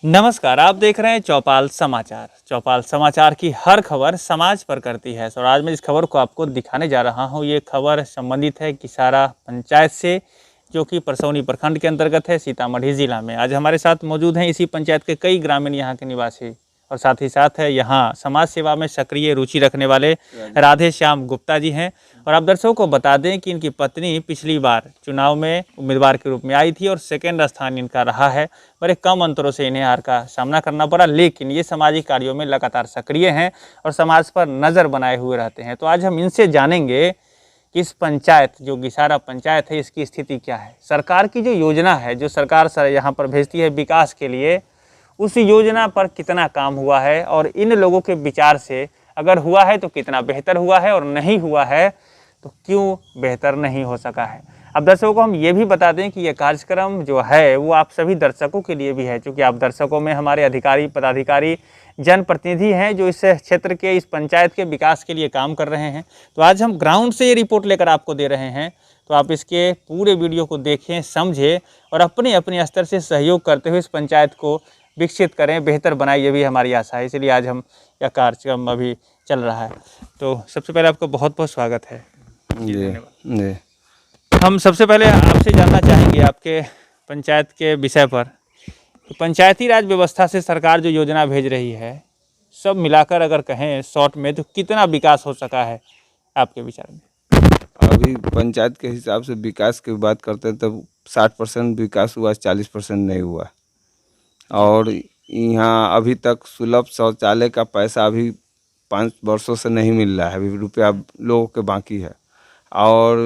नमस्कार, आप देख रहे हैं चौपाल समाचार। चौपाल समाचार की हर खबर समाज पर करती है। और आज मैं इस खबर को आपको दिखाने जा रहा हूं। ये खबर संबंधित है किसारा पंचायत से, जो कि परसौनी प्रखंड के अंतर्गत है, सीतामढ़ी जिला में। आज हमारे साथ मौजूद हैं इसी पंचायत के कई ग्रामीण यहाँ के निवासी, और साथ ही साथ है यहाँ समाज सेवा में सक्रिय रुचि रखने वाले राधे श्याम गुप्ता जी हैं। और आप दर्शकों को बता दें कि इनकी पत्नी पिछली बार चुनाव में उम्मीदवार के रूप में आई थी और सेकेंड स्थान इनका रहा है। बड़े कम अंतरों से इन्हें हार का सामना करना पड़ा, लेकिन ये सामाजिक कार्यों में लगातार सक्रिय हैं और समाज पर नज़र बनाए हुए रहते हैं। तो आज हम इनसे जानेंगे कि इस पंचायत, जो गिसारा पंचायत है, इसकी स्थिति क्या है। सरकार की जो योजना है, जो सरकार यहाँ पर भेजती है विकास के लिए, उस योजना पर कितना काम हुआ है, और इन लोगों के विचार से अगर हुआ है तो कितना बेहतर हुआ है, और नहीं हुआ है तो क्यों बेहतर नहीं हो सका है। अब दर्शकों को हम ये भी बता दें कि ये कार्यक्रम जो है वो आप सभी दर्शकों के लिए भी है, क्योंकि आप दर्शकों में हमारे अधिकारी, पदाधिकारी, जनप्रतिनिधि हैं जो इस क्षेत्र के, इस पंचायत के विकास के लिए काम कर रहे हैं। तो आज हम ग्राउंड से ये रिपोर्ट लेकर आपको दे रहे हैं। तो आप इसके पूरे वीडियो को देखें, समझें और अपने अपने स्तर से सहयोग करते हुए इस पंचायत को विकसित करें, बेहतर बनाएं, ये भी हमारी आशा है। इसलिए आज हम यह कार्यक्रम अभी चल रहा है। तो सबसे पहले आपका बहुत बहुत स्वागत है। जी। हम सबसे पहले आपसे जानना चाहेंगे आपके पंचायत के विषय पर। तो पंचायती राज व्यवस्था से सरकार जो योजना भेज रही है, सब मिलाकर अगर कहें शॉर्ट में, तो कितना विकास हो सका है आपके विचार में? अभी पंचायत के हिसाब से विकास की बात करते हैं तब 60% विकास हुआ, 40% नहीं हुआ। और यहाँ अभी तक सुलभ शौचालय का पैसा अभी 5 वर्षों से नहीं मिल रहा है, अभी रुपया लोगों के बाकी है। और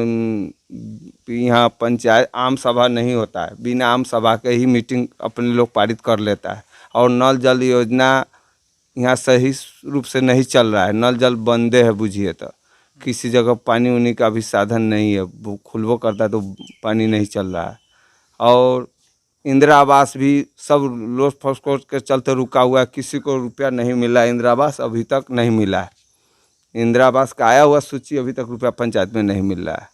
यहाँ पंचायत आम सभा नहीं होता है, बिना आम सभा के ही मीटिंग अपने लोग पारित कर लेता है। और नल जल योजना यहाँ सही रूप से नहीं चल रहा है, नल जल बंदे है बुझिए तो। किसी जगह पानी उनी का भी साधन नहीं है, वो खुलबो करता है तो पानी नहीं चल रहा है। और इंदिरा आवास भी सब लोस फसकोस के चलते रुका हुआ है, किसी को रुपया नहीं मिला। इंदिरा आवास अभी तक नहीं मिला है, इंदिरा आवास का आया हुआ सूची अभी तक रुपया पंचायत में नहीं मिल रहा है।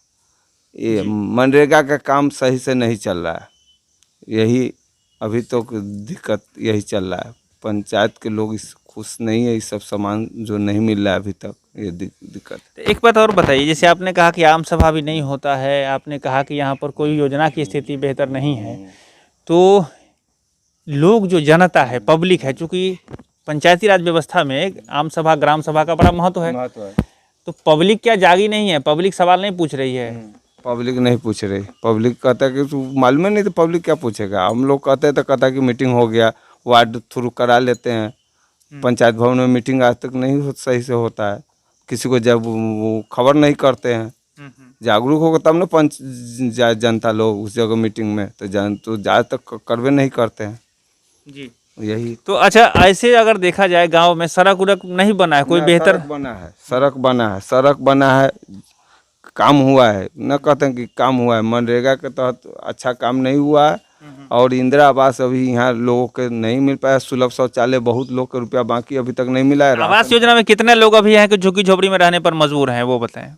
ये मनरेगा का काम सही से नहीं चल रहा है, यही अभी तो दिक्कत यही चल रहा है। पंचायत के लोग इस खुश नहीं है, इस सब सामान जो नहीं मिल रहा है अभी तक, ये दिक्कत। तो एक बात और बताइए, जैसे आपने कहा कि आम सभा भी नहीं होता है, आपने कहा कि यहाँ पर कोई योजना की स्थिति बेहतर नहीं है, तो लोग, जो जनता है, पब्लिक है, चूँकि पंचायती राज व्यवस्था में आम सभा, ग्राम सभा का बड़ा महत्व है, तो पब्लिक क्या जागी नहीं है? पब्लिक सवाल नहीं पूछ रही है? पब्लिक नहीं पूछ रही, पब्लिक कहता है कि तू मालूम नहीं, तो पब्लिक क्या पूछेगा। हम लोग कहते हैं तो कहता है कि मीटिंग हो गया, वार्ड थ्रू करा लेते हैं। पंचायत भवन में मीटिंग आज तक नहीं सही से होता है, किसी को जब वो खबर नहीं करते हैं। जागरूक होगा तब ना जनता लोग उस जगह मीटिंग में, तो ज़्यादा तक करवे नहीं करते हैं जी। यही। तो अच्छा, ऐसे अगर देखा जाए गांव में सड़क उड़क नहीं बना है, कोई बेहतर? सड़क बना है, सड़क बना है, काम हुआ है, न कहते हैं कि काम हुआ है। मनरेगा के तहत अच्छा काम नहीं हुआ है। और इंदिरा आवास अभी यहाँ लोगों के नहीं मिल पाया। सुलभ शौचालय बहुत लोग के रुपया बाकी अभी तक नहीं मिला है। आवास योजना में कितने लोग अभी हैं कि झुग्गी झोपड़ी में रहने पर मजबूर हैं, वो बताएं।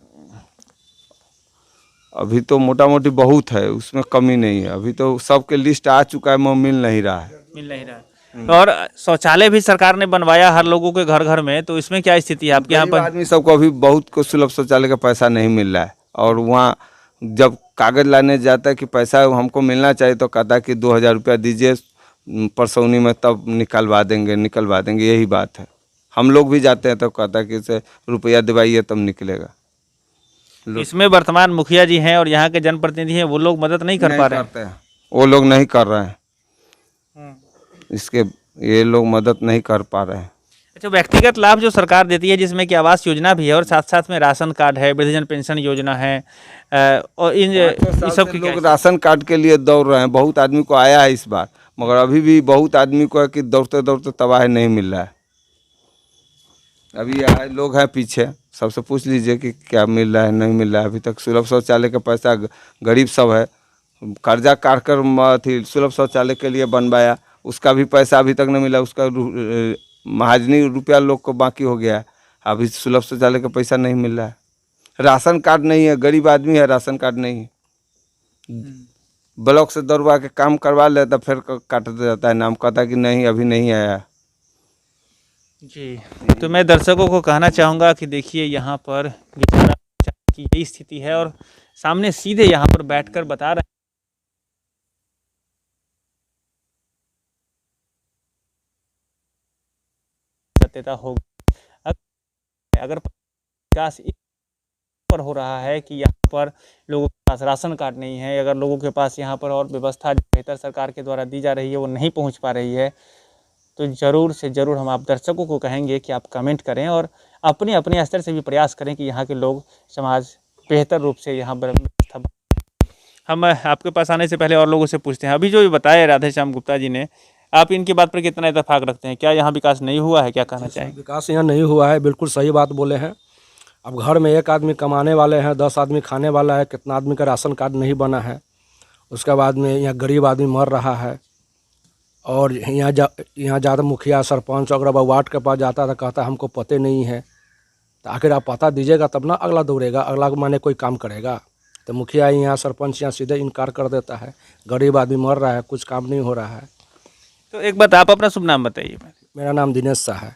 अभी तो मोटा मोटी बहुत है, उसमें कमी नहीं है। अभी तो सबके लिस्ट आ चुका है, मिल नहीं रहा है। और शौचालय भी सरकार ने बनवाया हर लोगों के घर घर में, तो इसमें क्या स्थिति है आपके यहाँ पर? आदमी सबको अभी बहुत को सुलभ शौचालय का पैसा नहीं मिल रहा है। और वहाँ जब कागज लाने जाता है कि पैसा हमको मिलना चाहिए, तो कहता है कि 2000 रुपया दीजिए परसौनी में, तब निकलवा देंगे। यही बात है। हम लोग भी जाते हैं तो कहता है कि इसे रुपया दिवाइए तब निकलेगा। इसमें वर्तमान मुखिया जी हैं और यहाँ के जनप्रतिनिधि हैं, वो लोग मदद नहीं कर पा रहे हैं। वो लोग नहीं कर रहे हैं, इसके ये लोग मदद नहीं कर पा रहे हैं। अच्छा, व्यक्तिगत लाभ जो सरकार देती है, जिसमें कि आवास योजना भी है और साथ साथ में राशन कार्ड है, वृद्धजन पेंशन योजना है, और इन सब के लोग राशन कार्ड के लिए दौड़ रहे हैं। बहुत आदमी को आया है इस बार, मगर अभी भी बहुत आदमी को है कि दौड़ते दौड़ते तबाह नहीं मिल रहा है। अभी आए लोग हैं पीछे, सबसे पूछ लीजिए कि क्या मिल रहा है, नहीं मिल रहा है। अभी तक सुलभ शौचालय का पैसा गरीब सब है, कर्जा काट कर अथी सुलभ शौचालय के लिए बनवाया, उसका भी पैसा अभी तक नहीं मिला। उसका महाजनी रुपया लोग को बाकी हो गया है, अभी सुलभ शौचालय का पैसा नहीं मिल रहा है। राशन कार्ड नहीं है, गरीब आदमी है, राशन कार्ड नहीं है। ब्लॉक से दौड़वा के काम करवा लेता, फिर काट देता है नाम, कहता कि नहीं अभी नहीं आया। जी, तो मैं दर्शकों को कहना चाहूँगा कि देखिए यहाँ पर बेचारा की यही स्थिति है और सामने सीधे यहाँ पर बैठकर बता रहे सत्यता होगी। अगर विकास इस पर हो रहा है कि यहाँ पर लोगों के पास राशन कार्ड नहीं है, अगर लोगों के पास यहाँ पर और व्यवस्था जो बेहतर सरकार के द्वारा दी जा रही है वो नहीं पहुँच पा रही है, तो ज़रूर से ज़रूर हम आप दर्शकों को कहेंगे कि आप कमेंट करें और अपने अपने स्तर से भी प्रयास करें कि यहाँ के लोग समाज बेहतर रूप से यहाँ पर व्यवस्था। हम आपके पास आने से पहले और लोगों से पूछते हैं, अभी जो बताया राधेश्याम गुप्ता जी ने, आप इनकी बात पर कितना इत्तेफाक रखते हैं? क्या यहाँ विकास नहीं हुआ है? क्या कहना चाहेंगे? विकास यहाँ नहीं हुआ है, बिल्कुल सही बात बोले हैं। अब घर में एक आदमी कमाने वाले हैं, 10 आदमी खाने वाला है, कितना आदमी का राशन कार्ड नहीं बना है। उसके बाद में यहाँ गरीब आदमी मर रहा है और यहाँ ज़्यादा मुखिया सरपंच अगर अब वार्ड के पास जाता था कहता हमको पते नहीं है, तो आखिर आप पता दीजिएगा तब ना अगला दौड़ेगा, अगला माने कोई काम करेगा। तो मुखिया यहाँ सरपंच यहाँ सीधे इनकार कर देता है, गरीब आदमी मर रहा है, कुछ काम नहीं हो रहा है। तो एक बात, आप अपना शुभ नाम बताइए। मेरा नाम दिनेश शाह है।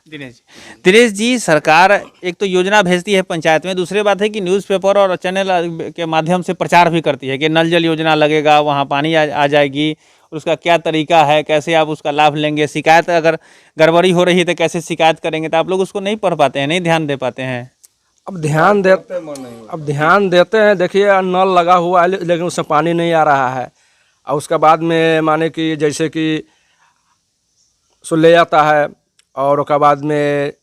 दिनेश जी, सरकार एक तो योजना भेजती है पंचायत में, दूसरी बात है कि न्यूज़पेपर और चैनल के माध्यम से प्रचार भी करती है कि नल जल योजना लगेगा, वहाँ पानी आ जाएगी, उसका क्या तरीका है, कैसे आप उसका लाभ लेंगे, शिकायत अगर गड़बड़ी हो रही है तो कैसे शिकायत करेंगे, तो आप लोग उसको नहीं पढ़ पाते हैं, नहीं ध्यान दे पाते हैं। अब ध्यान देते हैं। देखिए नल लगा हुआ है लेकिन उससे पानी नहीं आ रहा है, और उसके बाद में माने कि जैसे कि सो ले जाता है और उसके बाद में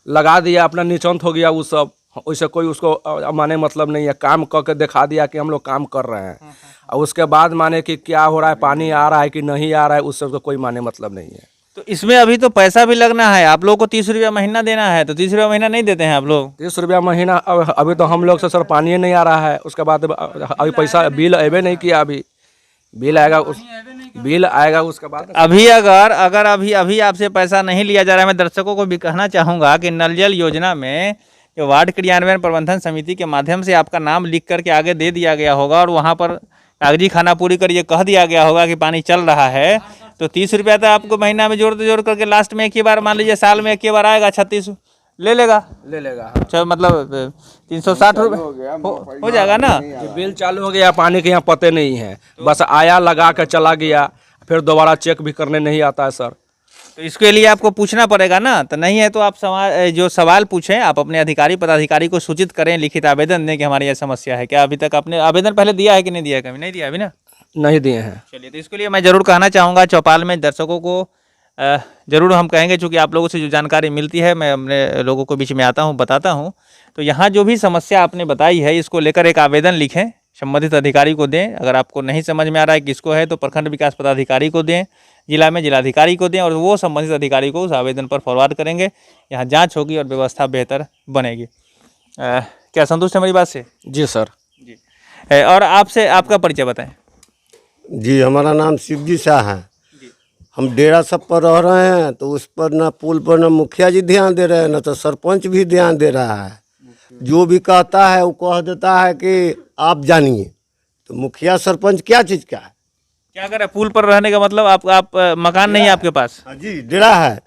लगा दिया, अपना निचंत हो गया वो सब, वैसे कोई उसको माने मतलब नहीं है, काम करके दिखा दिया कि हम लोग काम कर रहे हैं, और उसके बाद माने कि क्या हो रहा है, पानी आ रहा है कि नहीं आ रहा है, उससे कोई माने मतलब नहीं है। तो इसमें अभी तो पैसा भी लगना है, आप लोग को 30 रुपया महीना देना है, तो 30 रुपया महीना नहीं देते हैं आप लोग? 30 रुपया महीना अभी तो हम लोग से सर पानी नहीं आ रहा है। उसके बाद अभी पैसा बिल अबे नहीं किया, अभी बिल आएगा उसके बाद। अभी अगर अभी आपसे पैसा नहीं लिया जा रहा है, मैं दर्शकों को भी कहना चाहूँगा कि नल जल योजना में जो वार्ड क्रियान्वयन प्रबंधन समिति के माध्यम से आपका नाम लिख करके आगे दे दिया गया होगा और वहाँ पर कागजी खाना पूरी कर ये कह दिया गया होगा कि पानी चल रहा है, तो 30 रुपया तो आपको महीना में जोड़ करके लास्ट में एक ही बार, मान लीजिए साल में एक ही बार आएगा, 36 ले लेगा। अच्छा, मतलब 360 रुपये हो जाएगा ना। बिल चालू हो गया, पानी के यहाँ पते नहीं है, बस आया लगा कर चला गया, फिर दोबारा चेक भी करने नहीं आता है सर। तो इसके लिए आपको पूछना पड़ेगा ना, तो नहीं है तो आप जो सवाल पूछें, आप अपने अधिकारी पदाधिकारी को सूचित करें, लिखित आवेदन दें कि हमारी यह समस्या है। क्या अभी तक आपने आवेदन पहले दिया है कि नहीं दिया है? कभी नहीं दिया अभी ना? नहीं दिए हैं। चलिए, तो इसके लिए मैं ज़रूर कहना चाहूँगा चौपाल में दर्शकों को ज़रूर हम कहेंगे, चूँकि आप लोगों से जो जानकारी मिलती है मैं अपने लोगों को बीच में आता हूँ, बताता हूँ। तो यहाँ जो भी समस्या आपने बताई है, इसको लेकर एक आवेदन लिखें, संबंधित अधिकारी को दें। अगर आपको नहीं समझ में आ रहा है किसको है, तो प्रखंड विकास पदाधिकारी को दें, जिला में जिलाधिकारी को दें, और वो संबंधित अधिकारी को उस आवेदन पर फॉरवर्ड करेंगे। यहाँ जाँच होगी और व्यवस्था बेहतर बनेगी। क्या संतुष्ट है मेरी बात से? जी सर। जी। और आपसे आपका परिचय बताएं। जी, हमारा नाम शिवजी शाह है। हम डेरा सब पर रह रहे हैं, तो उस पर ना पुल पर ना मुखिया जी ध्यान दे रहे हैं, ना तो सरपंच भी ध्यान दे रहा है। जो भी कहता है वो कह देता है कि आप जानिए, तो मुखिया सरपंच क्या चीज़ का है? क्या करें? पुल पर रहने का मतलब आप मकान नहीं है आपके पास? हाँ जी, डेरा है।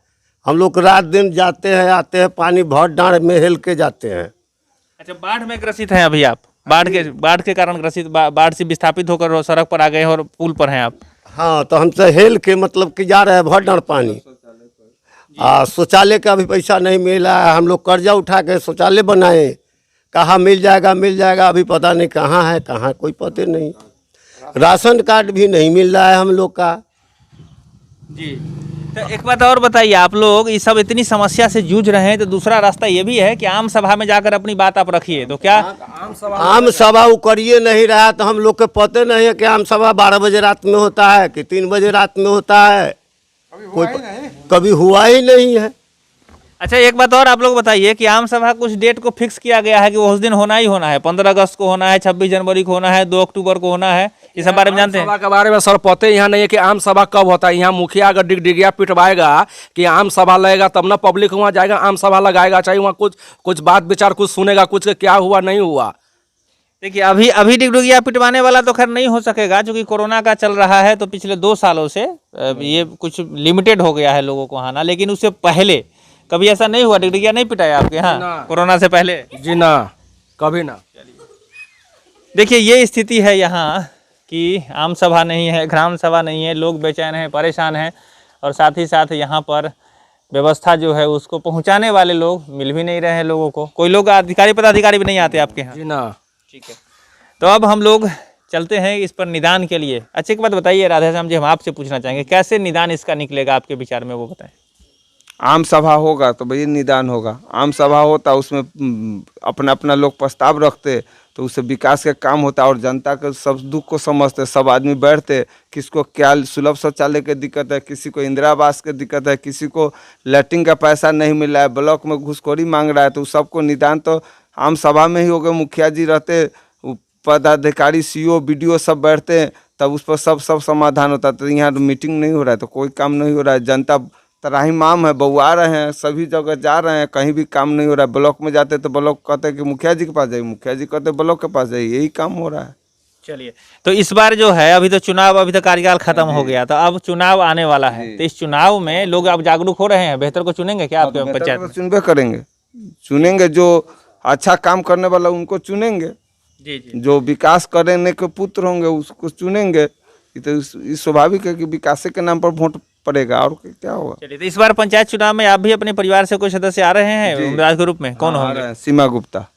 हम लोग रात दिन जाते हैं आते हैं, पानी भर डाँड़ में हेल के जाते हैं। अच्छा, बाढ़ में ग्रसित हैं अभी आप? बाढ़ के कारण ग्रसित, बाढ़ से विस्थापित होकर सड़क पर आ गए हैं और पुल पर हैं आप? हाँ, तो हमसे हेल के मतलब कि जा रहे हैं भर डाँड़ पानी। शौचालय का भी पैसा नहीं मिला है, हम लोग कर्जा उठा के शौचालय बनाए, कहाँ मिल जाएगा, अभी पता नहीं कहाँ है, कहाँ कोई पते नहीं। राशन कार्ड भी नहीं मिल रहा है हम लोग का। जी, तो एक बात और बताइए, आप लोग ये सब इतनी समस्या से जूझ रहे हैं, तो दूसरा रास्ता ये भी है कि आम सभा में जाकर अपनी बात आप रखिए। तो क्या आम सभा वो करिए नहीं रहा, तो हम लोग के पते नहीं है कि आम सभा 12 बजे रात में होता है कि 3 बजे रात में होता है, कभी हुआ ही नहीं है। अच्छा, एक बात और आप लोग बताइए कि आम सभा कुछ डेट को फिक्स किया गया है कि वो उस दिन होना ही होना है, 15 अगस्त को होना है, 26 जनवरी को होना है, 2 अक्टूबर को होना है, ये सब बारे में जानते हैं? सभा के बारे में सर पते यहाँ नहीं है कि आम सभा कब होता है। यहाँ मुखिया अगर डिगडिगिया पिटवाएगा कि आम सभा लगेगा तब ना पब्लिक वहाँ जाएगा, आम सभा लगाएगा, चाहे वहाँ कुछ बात विचार कुछ सुनेगा, कुछ क्या हुआ नहीं हुआ। देखिए अभी अभी टिकटुकिया पिटवाने वाला तो खैर नहीं हो सकेगा, क्योंकि कोरोना का चल रहा है, तो पिछले 2 सालों से ये कुछ लिमिटेड हो गया है लोगों को आना। लेकिन उससे पहले कभी ऐसा नहीं हुआ, टिकटुकिया नहीं पिटाया आपके यहाँ कोरोना से पहले? जी ना, कभी ना। देखिए ये स्थिति है यहाँ कि आम सभा नहीं है, ग्राम सभा नहीं है, लोग बेचैन हैं, परेशान हैं, और साथ ही साथ यहाँ पर व्यवस्था जो है उसको पहुँचाने वाले लोग मिल भी नहीं रहे हैं लोगों को। कोई लोग अधिकारी पदाधिकारी भी नहीं आते आपके यहाँ? जी ना। ठीक है, तो अब हम लोग चलते हैं इस पर निदान के लिए। अच्छा एक बात बताइए राधेश्याम जी, हम आपसे पूछना चाहेंगे कैसे निदान इसका निकलेगा आपके विचार में, वो बताएं। आम सभा होगा तो भैया निदान होगा। आम सभा होता उसमें अपना अपना लोग प्रस्ताव रखते तो उससे विकास का काम होता, और जनता के सब दुख को समझते, सब आदमी बैठते, किसको क्या सुलभ शौचालय की दिक्कत है, किसी को इंदिरा आवास की दिक्कत है, किसी को लैट्रिन का पैसा नहीं मिल रहा है, ब्लॉक में घुसखोरी मांग रहा है, तो सबको निदान तो आम सभा में ही होगा। मुखिया जी रहते, पदाधिकारी सीओ बीडीओ सब बैठते हैं, तब उस पर सब समाधान होता। तो यहाँ तो मीटिंग नहीं हो रहा है तो कोई काम नहीं हो रहा है। जनता त्राहिमाम है, बउआ रहे हैं, सभी जगह जा रहे हैं, कहीं भी काम नहीं हो रहा है। ब्लॉक में जाते तो ब्लॉक कहते हैं कि मुखिया जी के पास जाइए, मुखिया जी कहते ब्लॉक के पास जाइए, यही काम हो रहा है। चलिए, तो इस बार जो है अभी तो चुनाव, अभी तो कार्यकाल खत्म हो गया, तो अब चुनाव आने वाला है, तो इस चुनाव में लोग अब जागरूक हो रहे हैं, बेहतर को चुनेंगे क्या आपके पंचायत में? चुनबे करेंगे, चुनेंगे जो अच्छा काम करने वाला उनको चुनेंगे, जी जी। जो विकास करने के पुत्र होंगे उसको चुनेंगे। ये तो इस स्वाभाविक है कि विकास के नाम पर वोट पड़ेगा, और क्या होगा। चलिए, तो इस बार पंचायत चुनाव में आप भी अपने परिवार से कोई सदस्य आ रहे हैं उम्मीदवार के रूप में? कौन होंगे? सीमा गुप्ता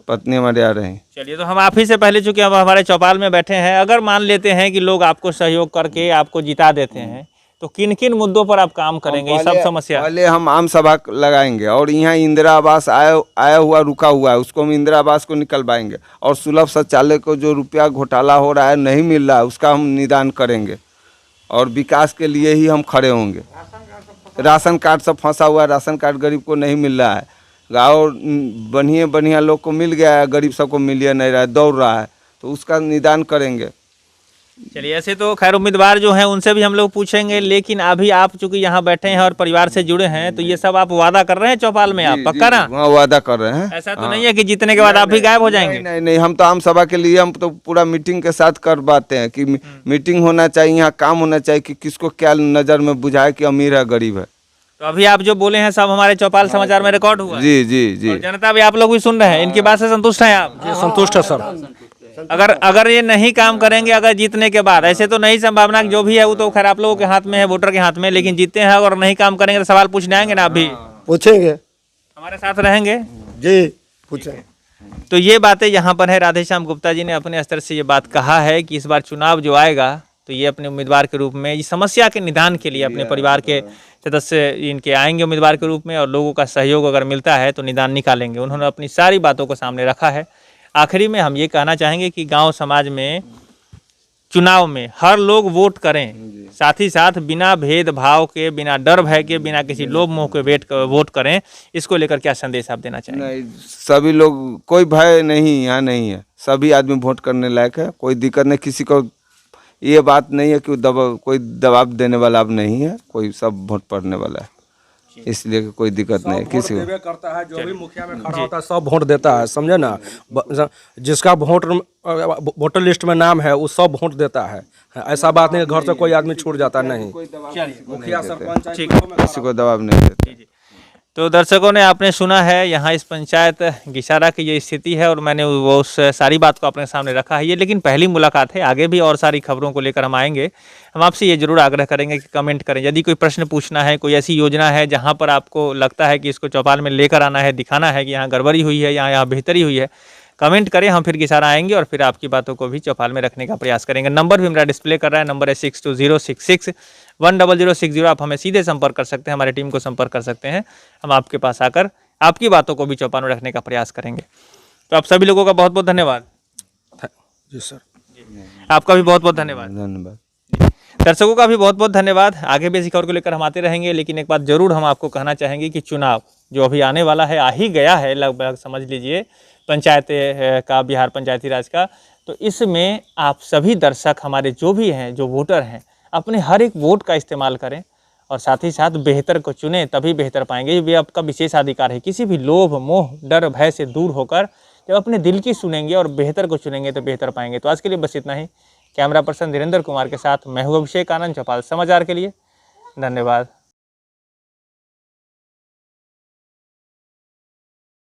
पत्नी हमारे आ रहे हैं। चलिए, तो हम आप ही से पहले, चूंकि हम हमारे चौपाल में बैठे हैं, अगर मान लेते हैं कि लोग आपको सहयोग करके आपको जिता देते हैं, तो किन किन मुद्दों पर आप काम करेंगे? ये सब समस्या पहले हम आम सभा लगाएंगे, और यहाँ इंदिरा आवास आया हुआ रुका हुआ है, उसको हम इंदिरा आवास को निकलवाएंगे, और सुलभ शौचालय को जो रुपया घोटाला हो रहा है, नहीं मिल रहा है, उसका हम निदान करेंगे, और विकास के लिए ही हम खड़े होंगे। राशन कार्ड सब फंसा हुआ है, राशन कार्ड गरीब को नहीं मिल रहा है, और बढ़िया लोग को मिल गया है, गरीब सबको मिल नहीं रहा है, दौड़ रहा है, तो उसका निदान करेंगे। चलिए, ऐसे तो खैर उम्मीदवार जो हैं उनसे भी हम लोग पूछेंगे, लेकिन अभी आप चूंकि यहाँ बैठे हैं और परिवार से जुड़े हैं, तो ये सब आप वादा कर रहे हैं चौपाल में? आप पक्का ना? हाँ, वादा कर रहे हैं। ऐसा तो नहीं है कि जीतने के बाद आप भी गायब हो जाएंगे? नहीं, हम तो आम सभा के लिए हम तो पूरा मीटिंग के साथ करवाते हैं कि मीटिंग होना चाहिए, यहाँ काम होना चाहिए कि किसको क्या नज़र में बुझाए कि अमीर है गरीब है। तो अभी आप जो बोले हैं सब हमारे चौपाल समाचार में रिकॉर्ड हुआ है? जी जी जी। और जनता भी, आप लोग भी सुन रहे हैं, इनकी बात से संतुष्ट हैं आप? संतुष्ट है सर। अगर ये नहीं काम करेंगे, अगर जीतने के बाद, ऐसे तो नहीं संभावना जो भी है वो तो खैर आप लोगों के हाथ में है, वोटर के हाथ में, लेकिन जीतते हैं और नहीं काम करेंगे तो सवाल पूछने आएंगे ना? आप भी पूछेंगे, हमारे साथ रहेंगे? जी पूछेंगे। तो ये बातें यहाँ पर है, राधेश्याम गुप्ता जी ने अपने स्तर से ये बात कहा है कि इस बार चुनाव जो आएगा तो ये अपने उम्मीदवार के रूप में इस समस्या के निदान के लिए अपने परिवार के सदस्य इनके आएंगे उम्मीदवार के रूप में, और लोगों का सहयोग अगर मिलता है तो निदान निकालेंगे। उन्होंने अपनी सारी बातों को सामने रखा है। आखिरी में हम ये कहना चाहेंगे कि गांव समाज में चुनाव में हर लोग वोट करें, साथ ही साथ बिना भेदभाव के, बिना डर भय के, बिना किसी लोभ मोह के वोट करें। इसको लेकर क्या संदेश आप देना चाहेंगे? नहीं, सभी लोग, कोई भय नहीं यहाँ नहीं है, सभी आदमी वोट करने लायक है, कोई दिक्कत नहीं, किसी को ये बात नहीं है कि कोई दबाव देने वाला अब नहीं है, कोई सब वोट पड़ने वाला है, इसलिए कोई दिक्कत नहीं किसी को। करता है, जो भी मुखिया में खड़ा होता है सब वोट देता है, समझे ना। जिसका वोटर लिस्ट में नाम है वो सब वोट देता है। ऐसा बात नहीं घर से कोई आदमी छूट जाता नहीं। मुखिया सरपंच किसी को दबाव नहीं देते। तो दर्शकों ने आपने सुना है यहाँ इस पंचायत गिसारा की ये स्थिति है, और मैंने वो उस सारी बात को अपने सामने रखा है। ये लेकिन पहली मुलाकात है, आगे भी और सारी खबरों को लेकर हम आएंगे। हम आपसे ये जरूर आग्रह करेंगे कि कमेंट करें, यदि कोई प्रश्न पूछना है, कोई ऐसी योजना है जहाँ पर आपको लगता है कि इसको चौपाल में लेकर आना है, दिखाना है कि यहाँ गड़बड़ी हुई है, यहाँ बेहतरी हुई है, कमेंट करें। हम फिर गिसारा आएंगे और फिर आपकी बातों को भी चौपाल में रखने का प्रयास करेंगे। नंबर भी मेरा डिस्प्ले कर रहा है, नंबर है 6206610060। आप हमें सीधे संपर्क कर सकते हैं, हमारी टीम को संपर्क कर सकते हैं। हम आपके पास आकर आपकी बातों को भी चौपाल में रखने का प्रयास करेंगे। तो आप सभी लोगों का बहुत बहुत धन्यवाद। जी सर, आपका भी बहुत बहुत धन्यवाद। धन्यवाद। दर्शकों का भी बहुत बहुत धन्यवाद। आगे भी इसी खबर को लेकर हम आते रहेंगे, लेकिन एक बात जरूर हम आपको कहना चाहेंगे कि चुनाव जो अभी आने वाला है, आ ही गया है लगभग, समझ लीजिए पंचायत का, बिहार पंचायती राज का, तो इसमें आप सभी दर्शक हमारे जो भी हैं, जो वोटर हैं, अपने हर एक वोट का इस्तेमाल करें और साथ ही साथ बेहतर को चुनें, तभी बेहतर पाएंगे। ये आपका विशेष अधिकार है। किसी भी लोभ मोह डर भय से दूर होकर जब अपने दिल की सुनेंगे और बेहतर को चुनेंगे तो बेहतर पाएंगे। तो आज के लिए बस इतना ही। कैमरा पर्सन धीरेन्द्र कुमार के साथ मैं हूँ अभिषेक आनंद, चौपाल समाचार के लिए। धन्यवाद।